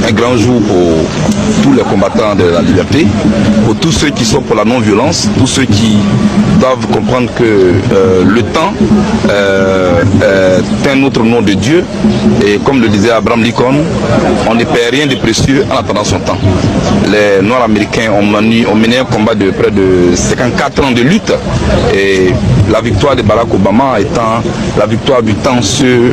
un grand jour pour tous les combattants de la liberté, pour tous ceux qui sont pour la non-violence, tous ceux qui doivent comprendre que le temps est un autre nom de Dieu. Et comme le disait Abraham Lincoln, on ne perd rien de précieux en attendant son temps. Les Noirs américains ont mené un combat de près de 54 ans de lutte. Et la victoire de Barack Obama étant la victoire du temps sur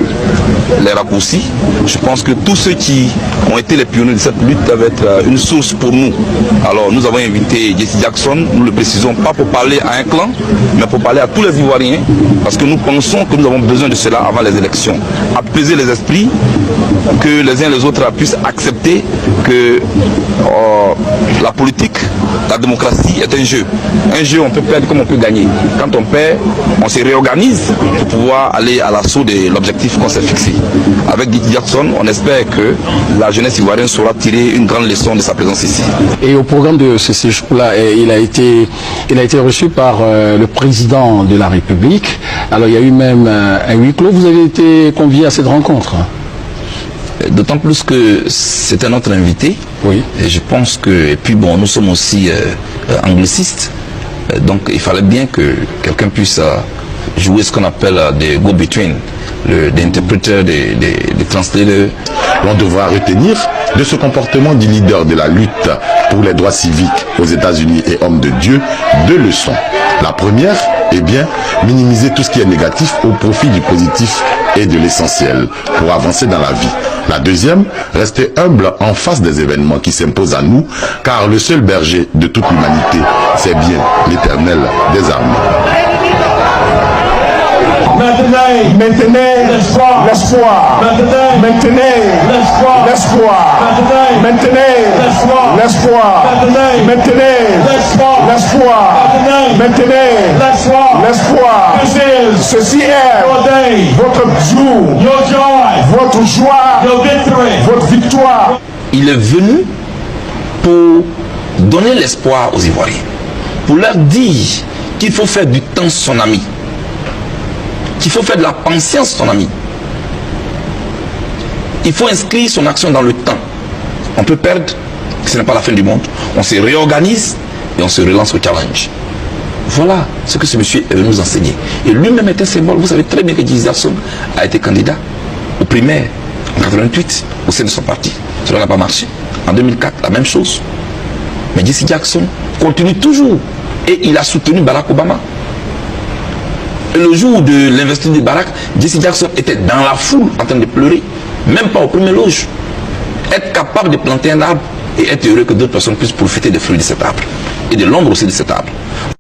les raccourcis, je pense que tous ceux qui ont été les pionniers de cette lutte doivent être une source pour nous. Alors nous avons invité Jesse Jackson, nous le précisons pas pour parler à un clan, mais pour parler à tous les Ivoiriens, parce que nous pensons que nous avons besoin de cela avant les élections. Apaiser les esprits, que les uns et les autres puissent accepter que la politique, la démocratie est un jeu. Un jeu, on peut perdre comme on peut gagner. Quand on perd, on se réorganise pour pouvoir aller à l'assaut de l'objectif qu'on s'est fixé. Avec Jesse Jackson, on espère que la jeunesse ivoirienne saura tirer une grande leçon de sa présence ici. Et au programme de ce séjour-là, il a été reçu par le président de la République. Alors il y a eu même un huis clos. Vous avez été convié à cette rencontre? D'autant plus que c'est un autre invité. Oui. Et je pense que, et puis bon, nous sommes aussi anglicistes. Donc il fallait bien que quelqu'un puisse jouer ce qu'on appelle des go-between, d'interpréteur, des translateurs. On devra retenir de ce comportement du leader de la lutte pour les droits civiques aux États-Unis et homme de Dieu deux leçons. La première, eh bien, minimiser tout ce qui est négatif au profit du positif et de l'essentiel pour avancer dans la vie. La deuxième, rester humble en face des événements qui s'imposent à nous, car le seul berger de toute l'humanité, c'est bien l'Éternel des armées. Maintenez l'espoir. Maintenez l'espoir. Maintenez l'espoir. Maintenez l'espoir. Maintenez l'espoir. Ceci est votre jour, votre joie, votre victoire. Il est venu pour donner l'espoir aux Ivoiriens, pour leur dire qu'il faut faire du temps son ami, qu'il faut faire de la patience son ami. Il faut inscrire son action dans le temps. On peut perdre, ce n'est pas la fin du monde. On se réorganise et on se relance au challenge. Voilà ce que ce monsieur est venu nous enseigner. Et lui-même est un symbole. Vous savez très bien que Jesse Jackson a été candidat aux primaires en 88 au sein de son parti. Cela n'a pas marché. En 2004, la même chose. Mais Jesse Jackson continue toujours. Et il a soutenu Barack Obama. Et le jour de l'investiture de Barack, Jesse Jackson était dans la foule en train de pleurer. Même pas au premier loge. Être capable de planter un arbre et être heureux que d'autres personnes puissent profiter des fruits de cet arbre. Et de l'ombre aussi de cet arbre.